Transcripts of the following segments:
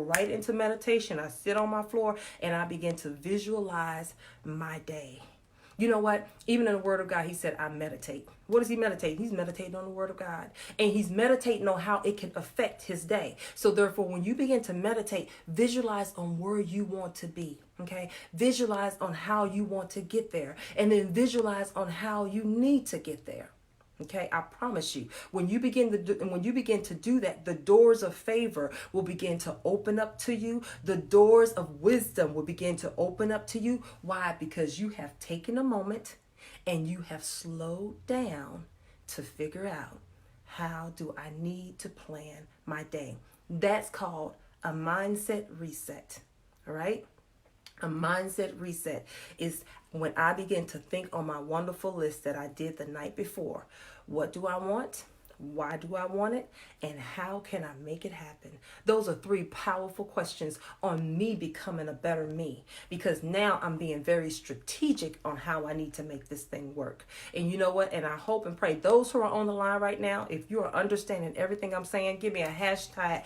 right into meditation. I sit on my floor and I begin to visualize my day. You know what? Even in the Word of God, he said, I meditate. What does he meditate? He's meditating on the Word of God. And he's meditating on how it can affect his day. So therefore, when you begin to meditate, visualize on where you want to be. Okay? Visualize on how you want to get there. And then visualize on how you need to get there. Okay, I promise you, when you begin to do that, the doors of favor will begin to open up to you. The doors of wisdom will begin to open up to you. Why? Because you have taken a moment and you have slowed down to figure out, how do I need to plan my day? That's called a mindset reset. All right? A mindset reset is when I begin to think on my wonderful list that I did the night before. What do I want? Why do I want it? And how can I make it happen? Those are three powerful questions on me becoming a better me. Because now I'm being very strategic on how I need to make this thing work. And you know what? And I hope and pray those who are on the line right now, if you are understanding everything I'm saying, give me a hashtag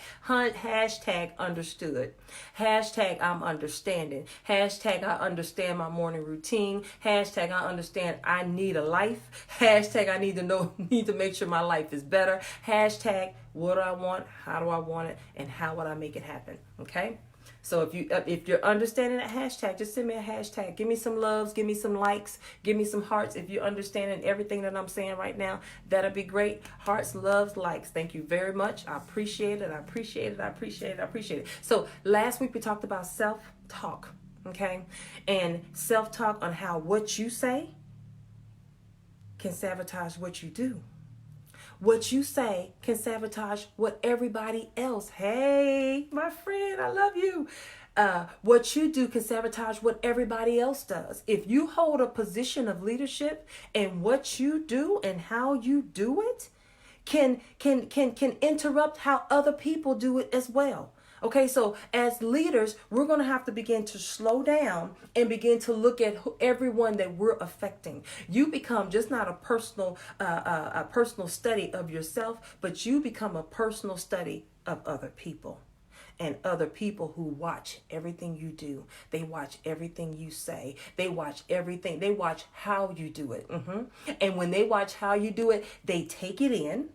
understood. Hashtag I'm understanding. Hashtag I understand my morning routine. Hashtag I understand I need a life. Hashtag I need to make sure my life is better. Hashtag what do I want, how do I want it, and how would I make it happen? Okay, so if you're understanding that hashtag, just send me a hashtag. Give me some loves, give me some likes, give me some hearts. If you're understanding everything that I'm saying right now, that'll be great. Hearts, loves, likes. Thank you very much. I appreciate it. I appreciate it. I appreciate it. I appreciate it. So last week we talked about self-talk. Okay, and self-talk on how what you say can sabotage what you do. What you say can sabotage what everybody else. Hey, my friend, I love you. What you do can sabotage what everybody else does. If you hold a position of leadership and what you do and how you do it can interrupt how other people do it as well. Okay, so as leaders, we're going to have to begin to slow down and begin to look at everyone that we're affecting. You become just not a personal study of yourself, but you become a personal study of other people. And other people who watch everything you do. They watch everything you say. They watch everything. They watch how you do it. And when they watch how you do it, they take it in.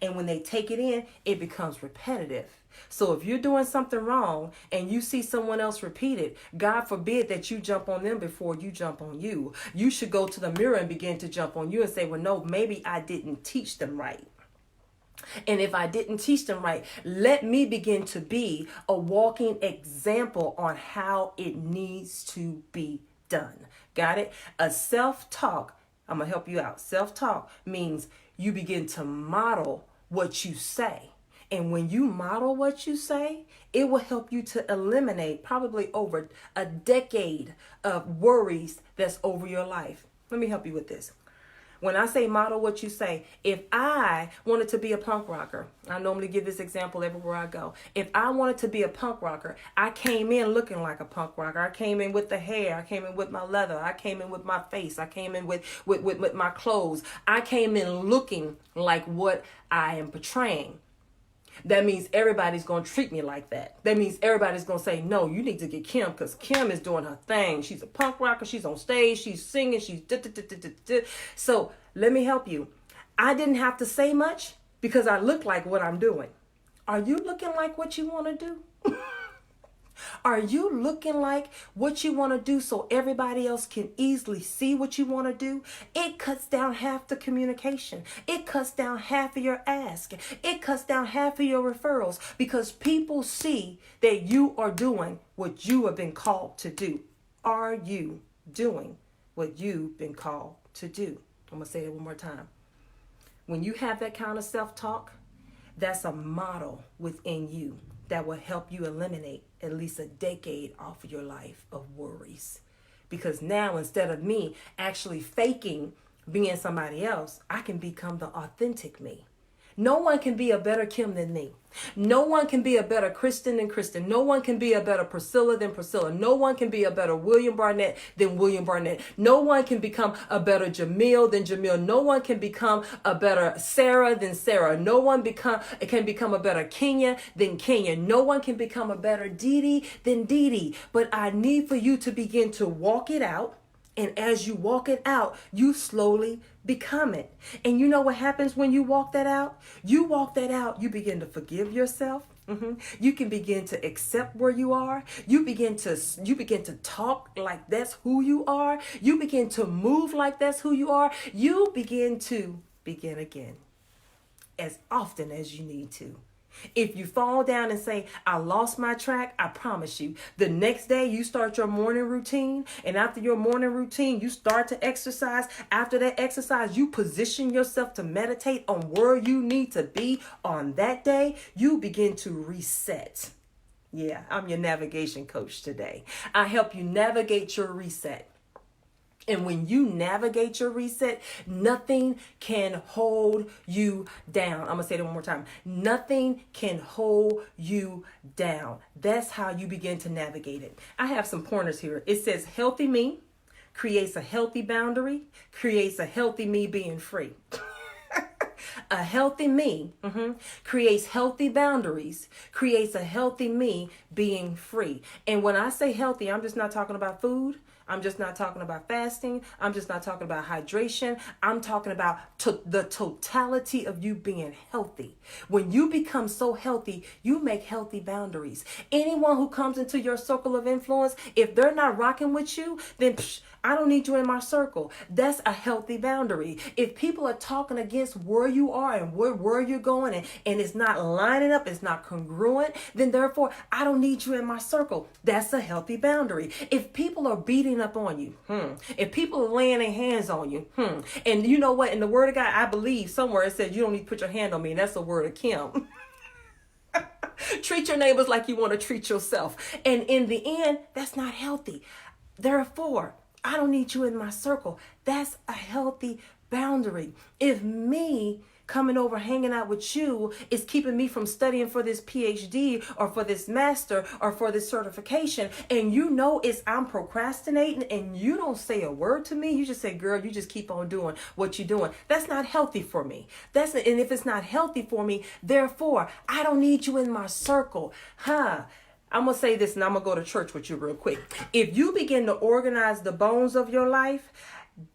And when they take it in, it becomes repetitive. So if you're doing something wrong and you see someone else repeat it, God forbid that you jump on them before you jump on you. You should go to the mirror and begin to jump on you and say, well, no, maybe I didn't teach them right. And if I didn't teach them right, let me begin to be a walking example on how it needs to be done. Got it? A self-talk, I'm going to help you out. Self-talk means you begin to model what you say. And when you model what you say, it will help you to eliminate probably over a decade of worries that's over your life. Let me help you with this. When I say model what you say, if I wanted to be a punk rocker, I normally give this example everywhere I go. If I wanted to be a punk rocker, I came in looking like a punk rocker. I came in with the hair. I came in with my leather. I came in with my face. I came in with my clothes. I came in looking like what I am portraying. That means everybody's going to treat me like that. That means everybody's going to say, no, you need to get Kim because Kim is doing her thing. She's a punk rocker. She's on stage. She's singing. She's So let me help you. I didn't have to say much because I look like what I'm doing. Are you looking like what you want to do? Are you looking like what you want to do so everybody else can easily see what you want to do? It cuts down half the communication. It cuts down half of your ask. It cuts down half of your referrals because people see that you are doing what you have been called to do. Are you doing what you've been called to do? I'm going to say that one more time. When you have that kind of self-talk, that's a model within you that will help you eliminate at least a decade off of your life of worries. Because now instead of me actually faking being somebody else, I can become the authentic me. No one can be a better Kim than me. No one can be a better Kristen than Kristen. No one can be a better Priscilla than Priscilla. No one can be a better William Barnett than William Barnett. No one can become a better Jamil than Jamil. No one can become a better Sarah than Sarah. No one can become a better Kenya than Kenya. No one can become a better Dee Dee than Dee Dee. But I need for you to begin to walk it out. And as you walk it out, you slowly become it. And you know what happens when you walk that out? You walk that out, you begin to forgive yourself. You can begin to accept where you are. You begin to talk like that's who you are. You begin to move like that's who you are. You begin to begin again as often as you need to. If you fall down and say, I lost my track, I promise you, the next day you start your morning routine. And after your morning routine, you start to exercise. After that exercise, you position yourself to meditate on where you need to be on that day. You begin to reset. Yeah, I'm your navigation coach today. I help you navigate your reset. And when you navigate your reset, nothing can hold you down. I'm going to say that one more time. Nothing can hold you down. That's how you begin to navigate it. I have some pointers here. It says healthy me creates a healthy boundary, creates a healthy me being free. A healthy me creates healthy boundaries, creates a healthy me being free. And when I say healthy, I'm just not talking about food. I'm just not talking about fasting. I'm just not talking about hydration. I'm talking about the totality of you being healthy. When you become so healthy, you make healthy boundaries. Anyone who comes into your circle of influence, if they're not rocking with you, then I don't need you in my circle. That's a healthy boundary. If people are talking against where you are and where you're going and it's not lining up, it's not congruent, then therefore I don't need you in my circle. That's a healthy boundary. If people are beating up on you, if people are laying their hands on you, and you know what, in the word of God, I believe somewhere it says you don't need to put your hand on me, and that's the word of Kim. Treat your neighbors like you want to treat yourself. And in the end, that's not healthy. Therefore, I don't need you in my circle. That's a healthy boundary. If me coming over, hanging out with you is keeping me from studying for this PhD or for this master or for this certification, and you know I'm procrastinating and you don't say a word to me, you just say, girl, you just keep on doing what you're doing. That's not healthy for me. And if it's not healthy for me, therefore, I don't need you in my circle. I'm going to say this and I'm going to go to church with you real quick. If you begin to organize the bones of your life,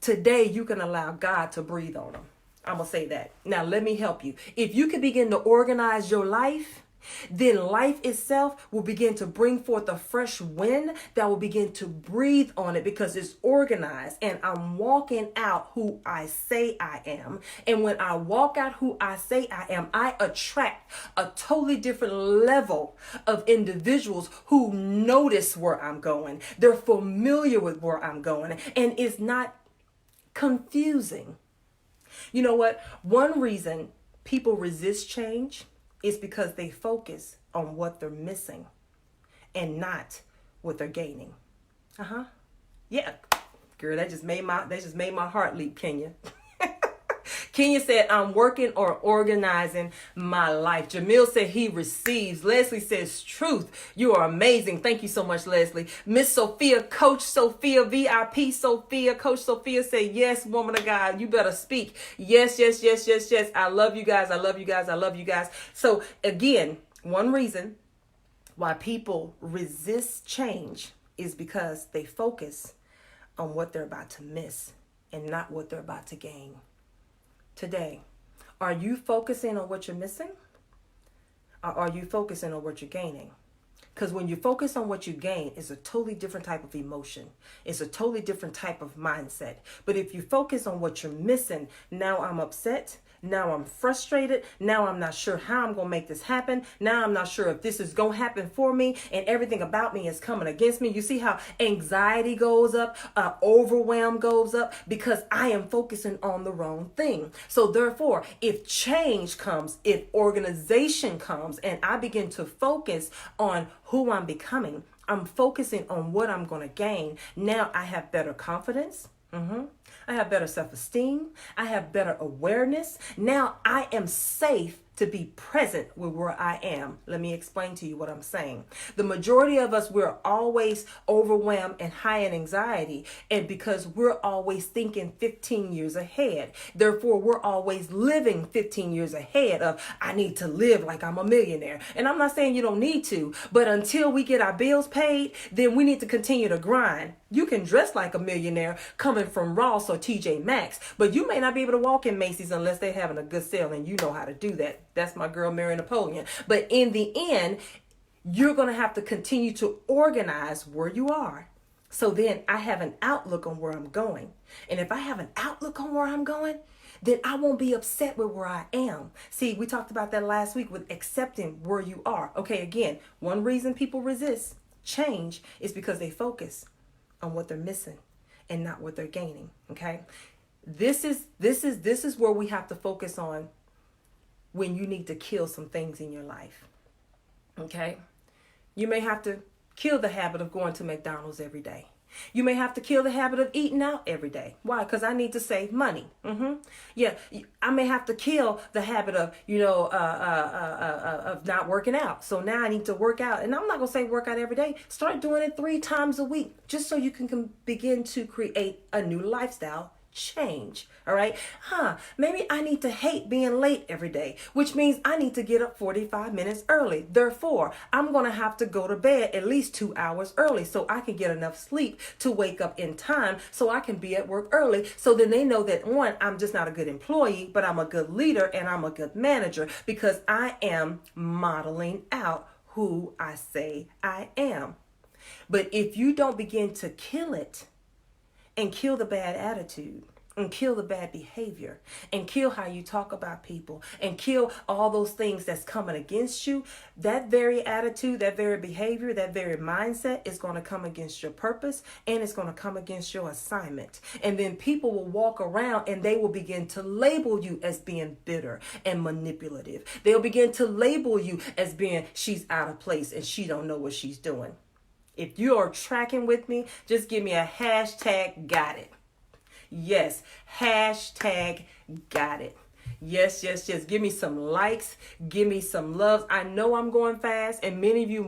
today you can allow God to breathe on them. I'm going to say that. Now, let me help you. If you can begin to organize your life, then life itself will begin to bring forth a fresh wind that will begin to breathe on it because it's organized and I'm walking out who I say I am. And when I walk out who I say I am, I attract a totally different level of individuals who notice where I'm going. They're familiar with where I'm going and it's not confusing. You know what? One reason people resist change is because they focus on what they're missing and not what they're gaining. Yeah. Girl, that just made my heart leap, Kenya. Kenya said, I'm working or organizing my life. Jamil said he receives. Leslie says, truth. You are amazing. Thank you so much, Leslie. Miss Sophia, Coach Sophia, VIP Sophia, Coach Sophia said, yes, woman of God, you better speak. Yes, yes, yes, yes, yes. I love you guys. I love you guys. I love you guys. So again, one reason why people resist change is because they focus on what they're about to miss and not what they're about to gain. Today, are you focusing on what you're missing? Or are you focusing on what you're gaining? Because when you focus on what you gain, it's a totally different type of emotion. It's a totally different type of mindset. But if you focus on what you're missing, now I'm upset. Now I'm frustrated. Now I'm not sure how I'm going to make this happen. Now I'm not sure if this is going to happen for me and everything about me is coming against me. You see how anxiety goes up, overwhelm goes up because I am focusing on the wrong thing. So therefore, if change comes, if organization comes and I begin to focus on who I'm becoming, I'm focusing on what I'm going to gain. Now I have better confidence. I have better self-esteem. I have better awareness. Now I am safe to be present with where I am. Let me explain to you what I'm saying. The majority of us, we're always overwhelmed and high in anxiety, and because we're always thinking 15 years ahead. Therefore, we're always living 15 years ahead of, I need to live like I'm a millionaire. And I'm not saying you don't need to, but until we get our bills paid, then we need to continue to grind. You can dress like a millionaire coming from Ross or TJ Maxx, but you may not be able to walk in Macy's unless they're having a good sale, and you know how to do that. That's my girl, Mary Napoleon. But in the end, you're going to have to continue to organize where you are. So then I have an outlook on where I'm going. And if I have an outlook on where I'm going, then I won't be upset with where I am. See, we talked about that last week with accepting where you are. Okay, again, one reason people resist change is because they focus on what they're missing and not what they're gaining. Okay, this is where we have to focus on when you need to kill some things in your life. Okay, you may have to kill the habit of going to McDonald's every day. You may have to kill the habit of eating out every day. Why? Because I need to save money. Yeah, I may have to kill the habit of, of not working out. So now I need to work out. And I'm not going to say work out every day. Start doing it 3 times a week, just so you can begin to create a new lifestyle change. All right. Maybe I need to hate being late every day, which means I need to get up 45 minutes early. Therefore, I'm going to have to go to bed at least 2 hours early so I can get enough sleep to wake up in time so I can be at work early. So then they know that, one, I'm just not a good employee, but I'm a good leader and I'm a good manager because I am modeling out who I say I am. But if you don't begin to kill it, and kill the bad attitude, and kill the bad behavior, and kill how you talk about people, and kill all those things that's coming against you, that very attitude, that very behavior, that very mindset is going to come against your purpose, and it's going to come against your assignment. And then people will walk around and they will begin to label you as being bitter and manipulative. They'll begin to label you as being, she's out of place and she don't know what she's doing. If you are tracking with me, just give me a hashtag got it. Yes, hashtag got it. Yes. Give me some likes. Give me some loves. I know I'm going fast, and many of you